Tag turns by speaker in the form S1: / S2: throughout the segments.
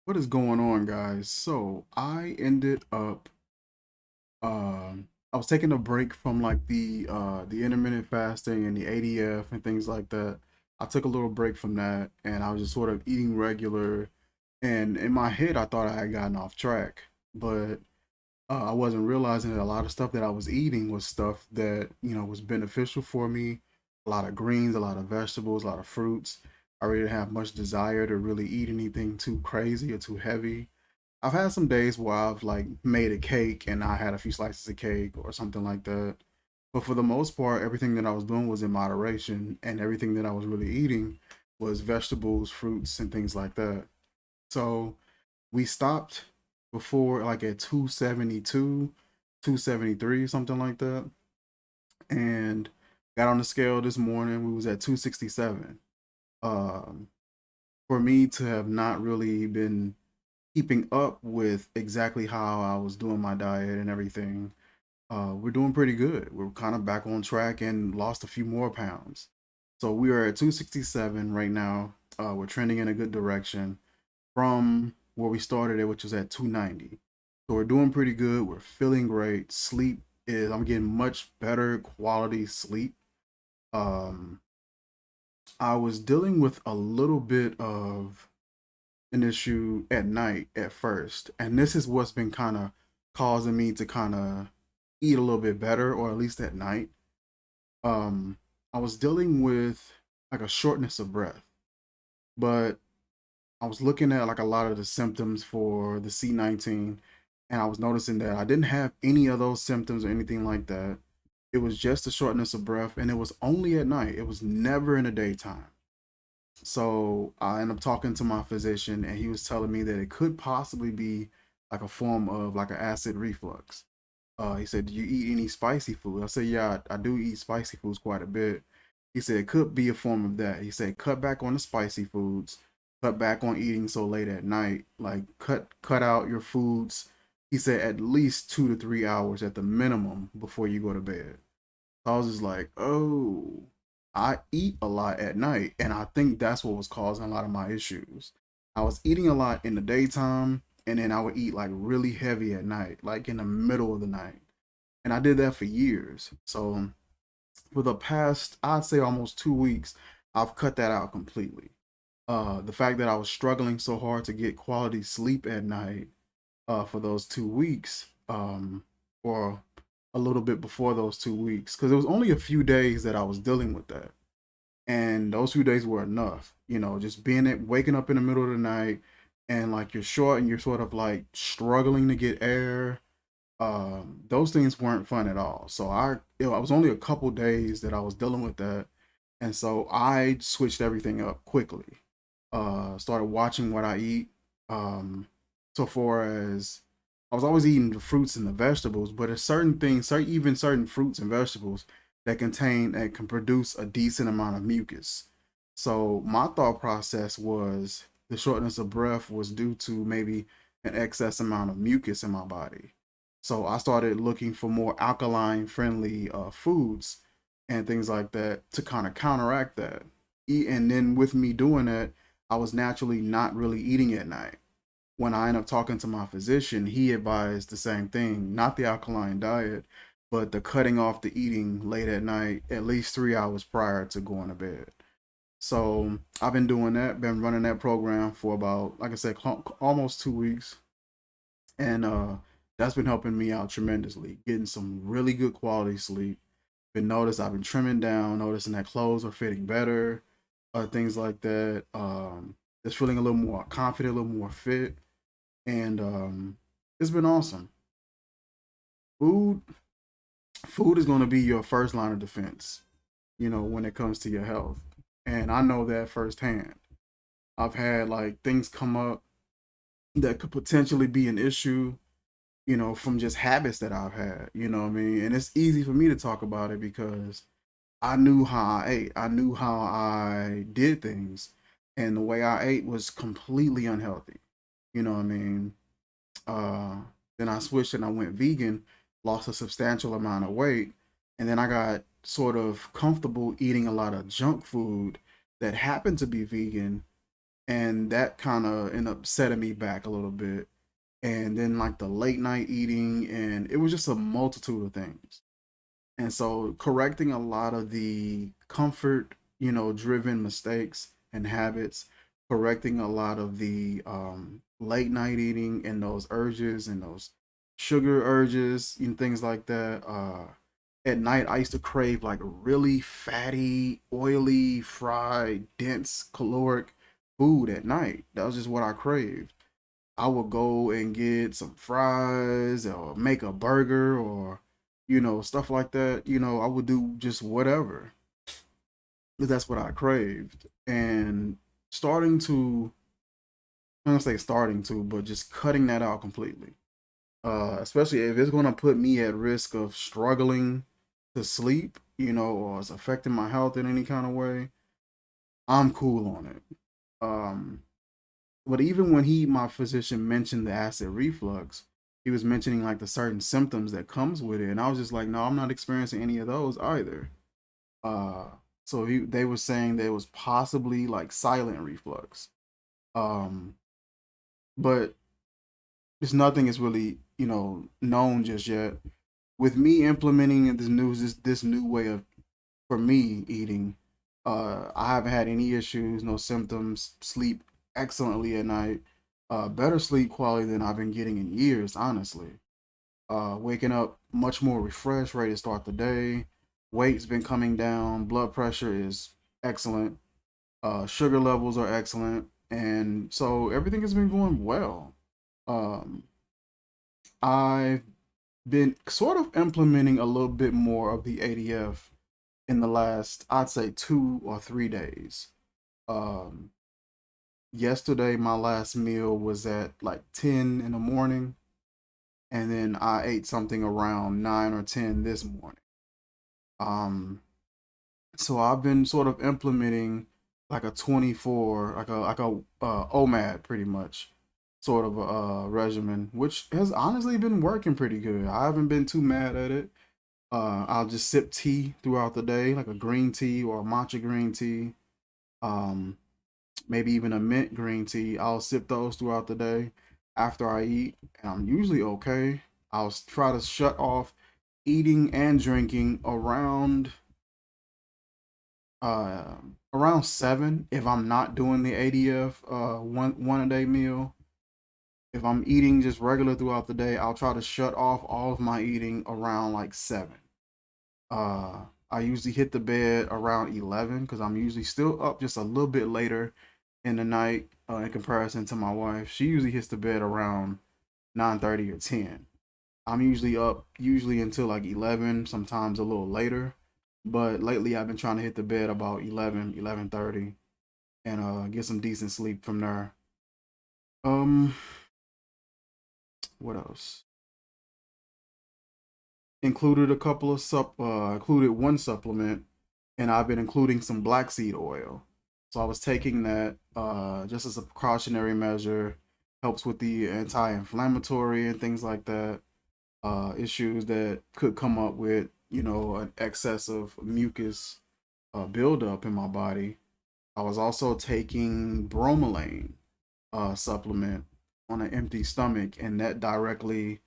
S1: What is going on, guys? So I ended up I was taking a break from like the intermittent fasting and the ADF and things like that. I took a little break from that and I was just sort of eating regular, and in my head I thought I had gotten off track, but I wasn't realizing that a lot of stuff that I was eating was stuff that, was beneficial for me. A lot of greens, a lot of vegetables, a lot of fruits. I really didn't have much desire to really eat anything too crazy or too heavy. I've had some days where I've like made a cake and I had a few slices of cake or something like that. But for the most part, everything that I was doing was in moderation, and everything that I was really eating was vegetables, fruits, and things like that. So we stopped before like at 272, 273, something like that. And got on the scale this morning. We was at 267. Um, for me to have not really been keeping up with exactly how I was doing my diet and everything, we're doing pretty good. We're kind of back on track and lost a few more pounds. So we are at 267 right now. We're trending in a good direction from where we started at, which was at 290. So we're doing pretty good. We're feeling great. I'm getting much better quality sleep. Um, I was dealing with a little bit of an issue at night at first, and this is what's been kind of causing me to kind of eat a little bit better, or at least at night. Um, I was dealing with like a shortness of breath, but I was looking at like a lot of the symptoms for the C19, and I was noticing that I didn't have any of those symptoms or anything like that. It was just a shortness of breath, and it was only at night. It was never in the daytime. So I ended up talking to my physician, and he was telling me that it could possibly be like a form of like an acid reflux. He said, "Do you eat any spicy food?" I said, "Yeah, I do eat spicy foods quite a bit." He said, "It could be a form of that." He said, "Cut back on the spicy foods, cut back on eating so late at night. Like cut out your foods." He said, "At least 2 to 3 hours at the minimum before you go to bed." So I was just like, "Oh, I eat a lot at night, and I think that's what was causing a lot of my issues. I was eating a lot in the daytime, and then I would eat like really heavy at night, like in the middle of the night." And I did that for years. So for the past, I'd say almost 2 weeks, I've cut that out completely. The fact that I was struggling so hard to get quality sleep at night for those 2 weeks, or a little bit before those 2 weeks, because it was only a few days that I was dealing with that, and those few days were enough. Just waking up in the middle of the night, and like you're short and you're sort of like struggling to get air. Those things weren't fun at all. So it was only a couple days that I was dealing with that, and so I switched everything up quickly. Started watching what I eat. So far as I was always eating the fruits and the vegetables, but there's certain things, even certain fruits and vegetables that can produce a decent amount of mucus. So my thought process was the shortness of breath was due to maybe an excess amount of mucus in my body. So I started looking for more alkaline friendly foods and things like that to kind of counteract that. And then with me doing that, I was naturally not really eating at night. When I ended up talking to my physician, he advised the same thing, not the alkaline diet, but the cutting off the eating late at night, at least 3 hours prior to going to bed. So I've been doing that, been running that program for about, like I said, almost 2 weeks. And that's been helping me out tremendously, getting some really good quality sleep. I've been trimming down, noticing that clothes are fitting better, things like that. Just feeling a little more confident, a little more fit, and it's been awesome. Food, food is going to be your first line of defense, when it comes to your health, and I know that firsthand. I've had like things come up that could potentially be an issue, from just habits that I've had. You know what I mean? And it's easy for me to talk about it because I knew how I ate. I knew how I did things, and the way I ate was completely unhealthy. You know what I mean? Uh, then I switched and I went vegan, lost a substantial amount of weight, and then I got sort of comfortable eating a lot of junk food that happened to be vegan, and that kind of ended up setting me back a little bit. And then like the late night eating, and it was just a multitude of things. And so correcting a lot of the comfort, driven mistakes and habits, correcting a lot of the late night eating and those urges and those sugar urges and things like that. At night, I used to crave like really fatty, oily, fried, dense, caloric food at night. That was just what I craved. I would go and get some fries or make a burger or, stuff like that. I would do just whatever because that's what I craved. And starting to, I'm gonna say starting to, but just cutting that out completely. Especially if it's gonna put me at risk of struggling to sleep, or it's affecting my health in any kind of way, I'm cool on it. Um, But even when my physician mentioned the acid reflux, he was mentioning like the certain symptoms that comes with it, and I was just like, no, I'm not experiencing any of those either. Uh, so they were saying that it was possibly like silent reflux, um, but there's nothing is really known just yet. With me implementing this new way of for me eating, I haven't had any issues, no symptoms, sleep excellently at night, better sleep quality than I've been getting in years, honestly. Waking up much more refreshed, ready to start the day. Weight's been coming down, blood pressure is excellent, sugar levels are excellent, and so everything has been going well. Um, I've been sort of implementing a little bit more of the ADF in the last, I'd say, 2 or 3 days. Um, Yesterday, my last meal was at like 10 in the morning, and then I ate something around 9 or 10 this morning. Um, so I've been sort of implementing like a 24, like a Omad pretty much sort of a regimen, which has honestly been working pretty good. I haven't been too mad at it. I'll just sip tea throughout the day, like a green tea or a matcha green tea. Um, Maybe even a mint green tea. I'll sip those throughout the day after I eat, and I'm usually okay. I'll try to shut off eating and drinking uh around 7 if I'm not doing the ADF one a day meal. If I'm eating just regular throughout the day, I'll try to shut off all of my eating around like 7. Uh, I usually hit the bed around 11 because I'm usually still up just a little bit later in the night in comparison to my wife. She usually hits the bed around 9:30 or 10. I'm usually up usually until like 11, sometimes a little later. But lately I've been trying to hit the bed about 11, 11:30 and get some decent sleep from there. Um what else? Included one supplement, and I've been including some black seed oil. So I was taking that just as a precautionary measure, helps with the anti-inflammatory and things like that, issues that could come up with an excess of mucus buildup in my body. I was also taking bromelain supplement on an empty stomach, and that directly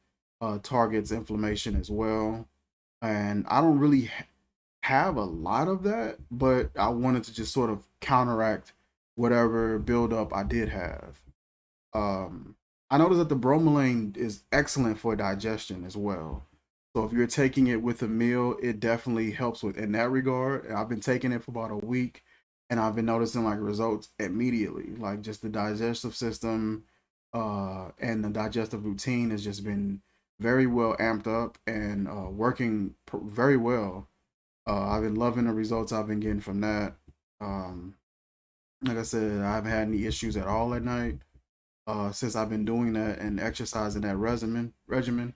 S1: targets inflammation as well. And I don't really have a lot of that, but I wanted to just sort of counteract whatever buildup I did have. Um, I noticed that the bromelain is excellent for digestion as well. So if you're taking it with a meal, it definitely helps with in that regard. And I've been taking it for about a week, and I've been noticing like results immediately. Like just the digestive system, and the digestive routine has just been very well amped up and working very well. I've been loving the results I've been getting from that. Um, like I said, I haven't had any issues at all at night since I've been doing that and exercising that regimen.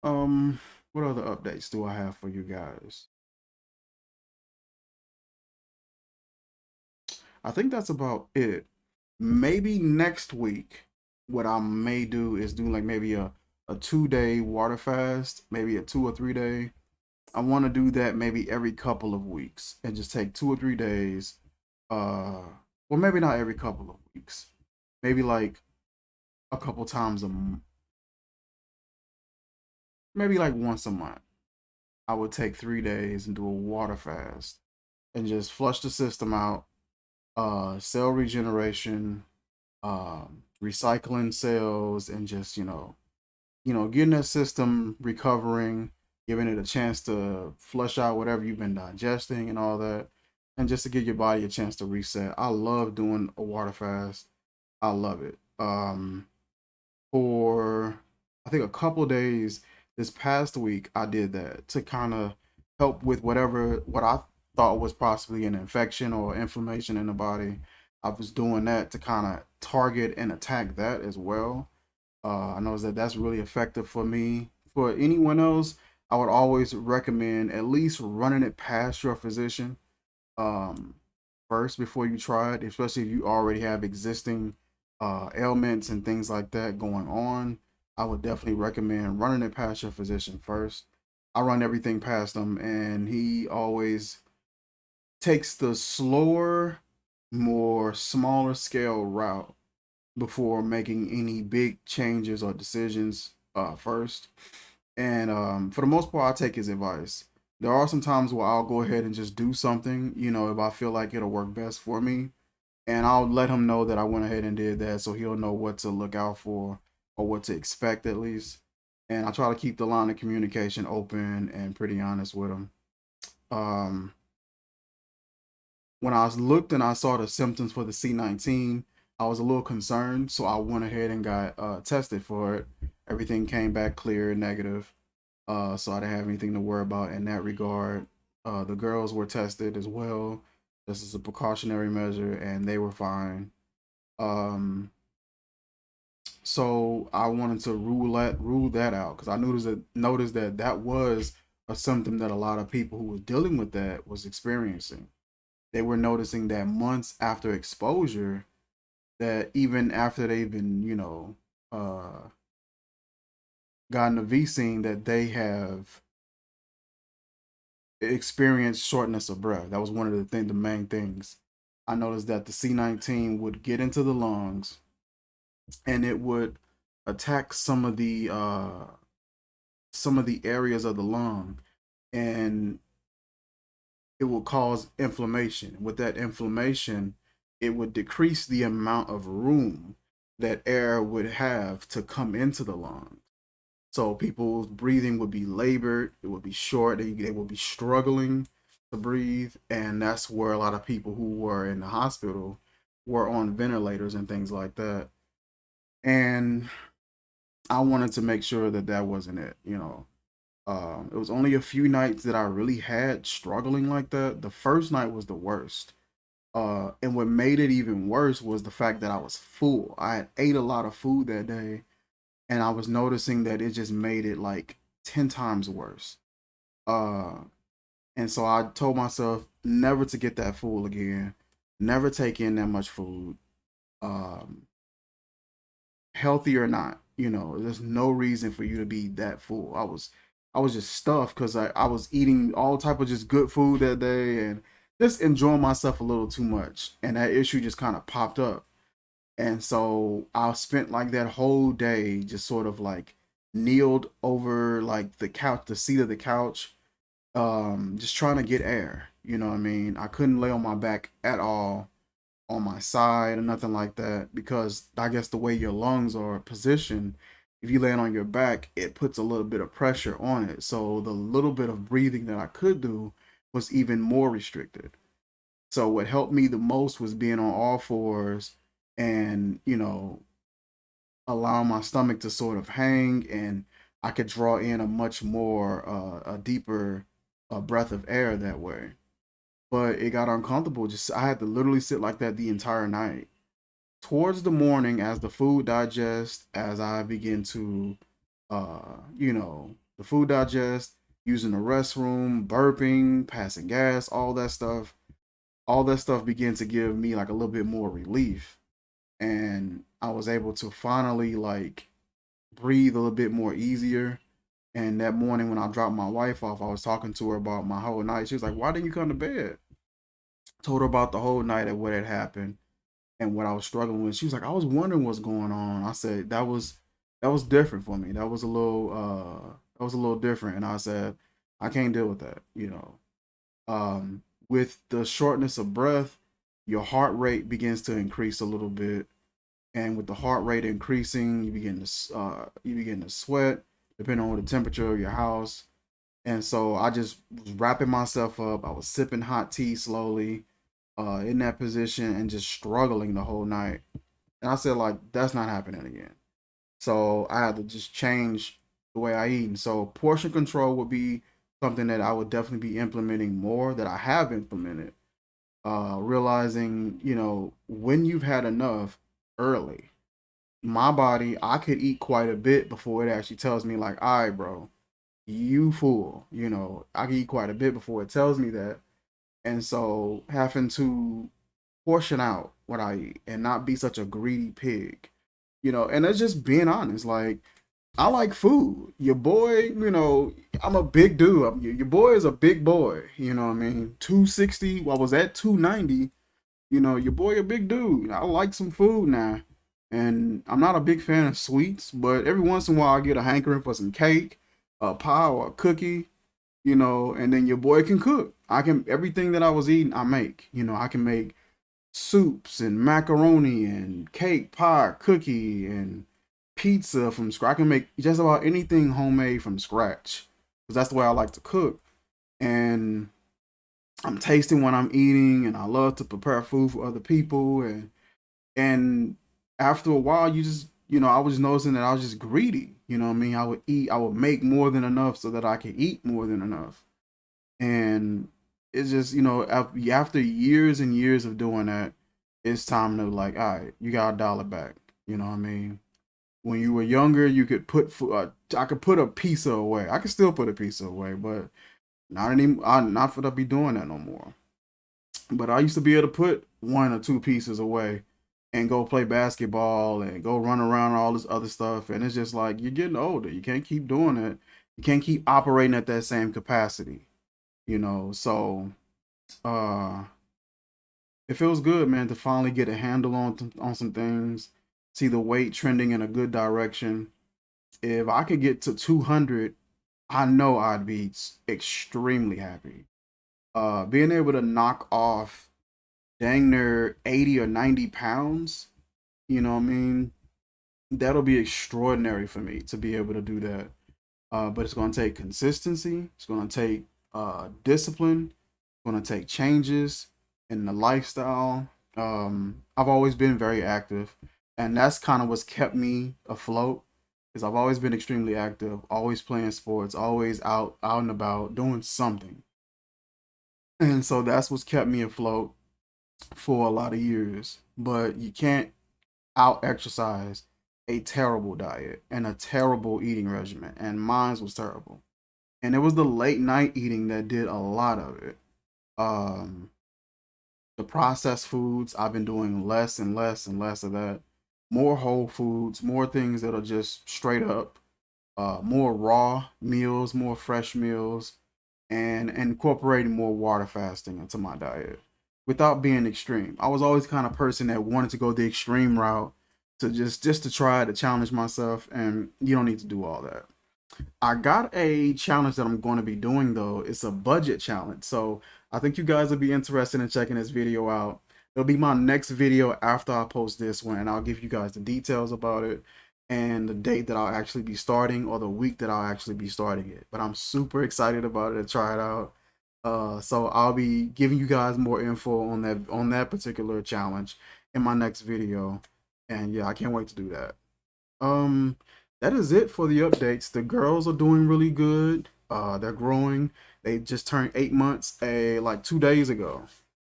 S1: Um, what other updates do I have for you guys? I think that's about it. Maybe next week, what I may do is do like maybe a 2 day water fast, maybe a 2 or 3 day. I want to do that maybe every couple of weeks and just take 2 or 3 days. Uh, well, maybe not every couple of weeks. weeks, maybe like a couple times maybe like once a month. I would take 3 days and do a water fast and just flush the system out, cell regeneration, recycling cells, and just getting that system recovering, giving it a chance to flush out whatever you've been digesting and all that, and just to give your body a chance to reset. I love doing a water fast. I love it. For I think a couple days this past week, I did that to kind of help with what I thought was possibly an infection or inflammation in the body. I was doing that to kind of target and attack that as well. I know that that's really effective for me. For anyone else, I would always recommend at least running it past your physician um, first before you try it, especially if you already have existing ailments and things like that going on. I would definitely recommend running it past your physician first. I run everything past him, and he always takes the slower, more smaller scale route before making any big changes or decisions first. And for the most part, I take his advice. There are some times where I'll go ahead and just do something, if I feel like it'll work best for me. And I'll let him know that I went ahead and did that so he'll know what to look out for or what to expect at least. And I try to keep the line of communication open and pretty honest with him. Um, when I looked and I saw the symptoms for the C19, I was a little concerned, so I went ahead and got tested for it. Everything came back clear, negative, so I didn't have anything to worry about in that regard. The girls were tested as well. This is a precautionary measure, and they were fine. Um, so I wanted to rule that out because I noticed that that was a symptom that a lot of people who were dealing with that was experiencing. They were noticing that months after exposure, that even after they've been, gotten a vaccine, that they have experienced shortness of breath. That was one of the main things. I noticed that the C19 would get into the lungs and it would attack some of the areas of the lung, and it will cause inflammation. With that inflammation, it would decrease the amount of room that air would have to come into the lungs. So people's breathing would be labored, it would be short, they would be struggling to breathe. And that's where a lot of people who were in the hospital were on ventilators and things like that. And I wanted to make sure that that wasn't it. It was only a few nights that I really had struggling like that. The first night was the worst. And what made it even worse was the fact that I was full. I had ate a lot of food that day, and I was noticing that it just made it like 10 times worse. Uh, and so I told myself never to get that full again, never take in that much food. Um, Healthy or not, there's no reason for you to be that full. I was just stuffed because I was eating all type of just good food that day and just enjoying myself a little too much. And that issue just kind of popped up. And so I spent like that whole day just sort of like kneeled over like the couch, the seat of the couch, just trying to get air. You know what I mean? I couldn't lay on my back at all, on my side or nothing like that, because I guess the way your lungs are positioned, if you land on your back, it puts a little bit of pressure on it. So the little bit of breathing that I could do was even more restricted. So what helped me the most was being on all fours and, allowing my stomach to sort of hang, and I could draw in a much more a deeper breath of air that way. But it got uncomfortable. Just I had to literally sit like that the entire night. Towards the morning, as the food digests, as I begin to, the food digest, using the restroom, burping, passing gas, all that stuff began to give me like a little bit more relief. And I was able to finally like breathe a little bit more easier. And that morning when I dropped my wife off, I was talking to her about my whole night. She was like, "Why didn't you come to bed?" Told her about the whole night and what had happened. and what I was struggling with. She was like, I was wondering what's going on. I said that was different for me. That was a little different. And I said, I can't deal with that, you know. With the shortness of breath, your heart rate begins to increase a little bit, and with the heart rate increasing, you begin to sweat, depending on the temperature of your house. And so I just was wrapping myself up. I was sipping hot tea slowly, in that position, and just struggling the whole night. And I said, like, that's not happening again. So I had to just change the way I eat. And so portion control would be something that I would definitely be implementing more, that I have implemented. Realizing, you know, when you've had enough early, my body, I could eat quite a bit before it actually tells me, like, all right, bro, you fool. You know, I can eat quite a bit before it tells me that. And so having to portion out what I eat and not be such a greedy pig, you know, and that's just being honest. Like, I like food. Your boy, you know, I'm a big dude. Your boy is a big boy. You know what I mean? 260. Well, I was at 290. You know, your boy a big dude. I like some food now. And I'm not a big fan of sweets, but every once in a while I get a hankering for some cake, a pie, or a cookie, you know, and then your boy can cook. I can, everything that I was eating, I make. You know, I can make soups and macaroni and cake, pie, cookie, and pizza from scratch. I can make just about anything homemade from scratch because that's the way I like to cook. And I'm tasting what I'm eating, and I love to prepare food for other people. And after a while, you just, you know, I was noticing that I was just greedy. You know what I mean? I would make more than enough so that I could eat more than enough. And it's just, you know, after years and years of doing that, it's time to, like, all right, you got to dial it back. You know what I mean? When you were younger, you could I could put a pizza away. I could still put a pizza away, but not anymore. Not for to be doing that no more. But I used to be able to put one or two pieces away and go play basketball and go run around and all this other stuff. And it's just like, you're getting older. You can't keep doing it. You can't keep operating at that same capacity, you know. So uh it feels good, man, to finally get a handle on some things, see the weight trending in a good direction. If I could get to 200, I know I'd be extremely happy. Being able to knock off dang near 80 or 90 pounds, you know what I mean? That'll be extraordinary for me to be able to do that. But it's going to take consistency. It's going to take discipline. It's going to take changes in the lifestyle. I've always been very active, and that's kind of what's kept me afloat. Because I've always been extremely active, always playing sports, always out and about doing something, and so that's what's kept me afloat for a lot of years. But you can't out exercise a terrible diet and a terrible eating regimen, and mine was terrible. And it was the late night eating that did a lot of it. Um, the processed foods, I've been doing less and less and less of that. More whole foods, more things that are just straight up, more raw meals, more fresh meals, and incorporating more water fasting into my diet without being extreme. I was always kind of person that wanted to go the extreme route to just to try to challenge myself, and you don't need to do all that. I got a challenge that I'm going to be doing though. It's a budget challenge. So I think you guys will be interested in checking this video out. It'll be my next video after I post this one, and I'll give you guys the details about it and the date that I'll actually be starting, or the week that I'll actually be starting it. But I'm super excited about it to try it out. So I'll be giving you guys more info on that particular challenge in my next video. And yeah, I can't wait to do that. Um, that is it for the updates. The girls are doing really good. They're growing. They just turned 8 months like 2 days ago.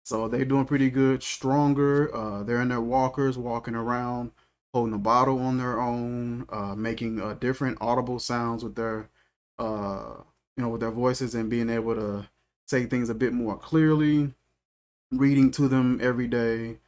S1: So they're doing pretty good, stronger. They're in their walkers, walking around, holding a bottle on their own, making different audible sounds with their, with their voices, and being able to say things a bit more clearly, reading to them every day.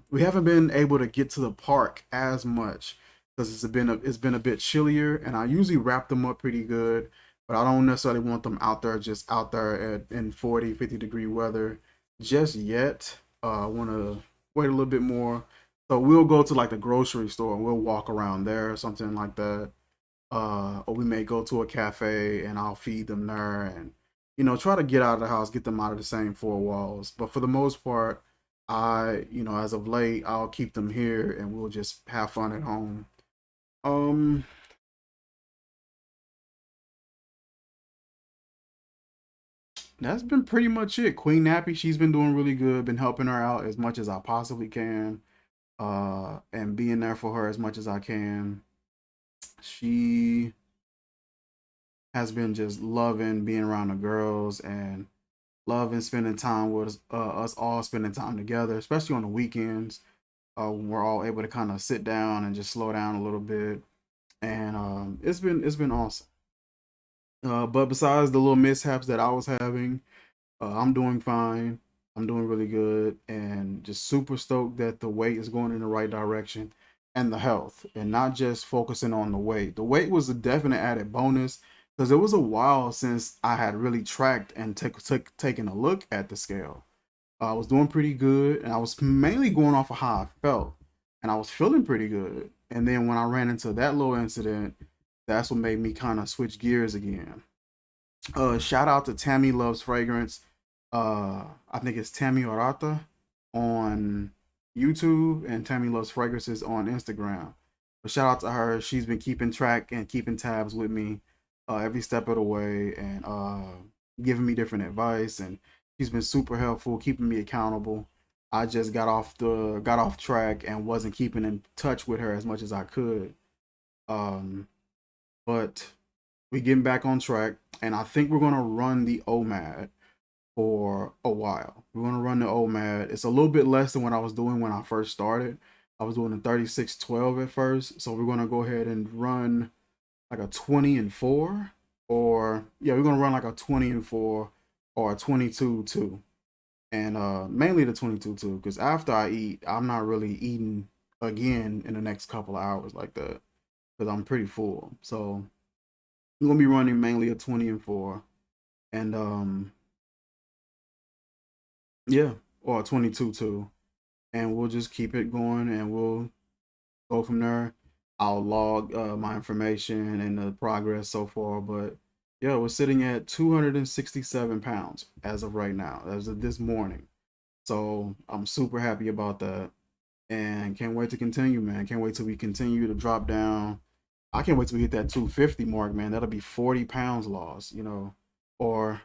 S1: We haven't been able to get to the park as much because it's been a bit chillier, and I usually wrap them up pretty good, but I don't necessarily want them out there just out there in 40, 50 degree weather just yet. I want to wait a little bit more. So we'll go to like the grocery store and we'll walk around there or something like that. Or we may go to a cafe and I'll feed them there and try to get out of the house, get them out of the same four walls. But for the most part, as of late, I'll keep them here and we'll just have fun at home. Um, that's been pretty much it. Queen Nappy, she's been doing really good, been helping her out as much as I possibly can, and being there for her as much as I can. She has been just loving being around the girls and loving spending time with us all spending time together, especially on the weekends. When we're all able to kind of sit down and just slow down a little bit, and it's been awesome. But besides the little mishaps that I was having, I'm doing fine. I'm doing really good, and just super stoked that the weight is going in the right direction, and the health, and not just focusing on the weight. The weight was a definite added bonus because it was a while since I had really tracked and taken a look at the scale. I was doing pretty good, and I was mainly going off of how I felt, and I was feeling pretty good. And then when I ran into that little incident, that's what made me kind of switch gears again. Shout out to Tammy Loves Fragrance. I think it's Tammy Orata on YouTube and Tammy Loves Fragrances on Instagram. But shout out to her. She's been keeping track and keeping tabs with me every step of the way and giving me different advice. And she's been super helpful, keeping me accountable. I just got off track and wasn't keeping in touch with her as much as I could. Um, but we getting back on track, and I think we're gonna run the OMAD for a while. We're gonna run the OMAD. It's a little bit less than what I was doing when I first started. I was doing a 36-12 at first, so we're gonna go ahead and run like a 20-4, or yeah, we're gonna run like a 20-4 or a 22-2, and mainly the 22-2, because after I eat, I'm not really eating again in the next couple of hours like that, because I'm pretty full. So we're gonna be running mainly a 20-4, and yeah, or a 22-2, and we'll just keep it going, and we'll go from there. I'll log my information and the progress so far, but yeah, we're sitting at 267 pounds as of right now, as of this morning. So I'm super happy about that, and can't wait to continue, man. Can't wait till we continue to drop down. I can't wait till we hit that 250 mark, man. That'll be 40 pounds lost, or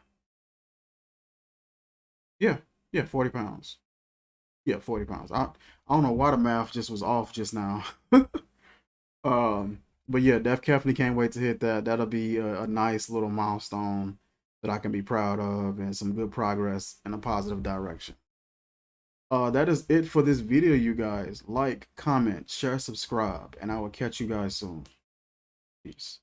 S1: yeah, yeah, 40 pounds. Yeah, 40 pounds. I don't know why the math just was off just now. But yeah, definitely can't wait to hit that. That'll be a nice little milestone that I can be proud of and some good progress in a positive direction. That is it for this video, you guys. Like, comment, share, subscribe, and I will catch you guys soon. Peace.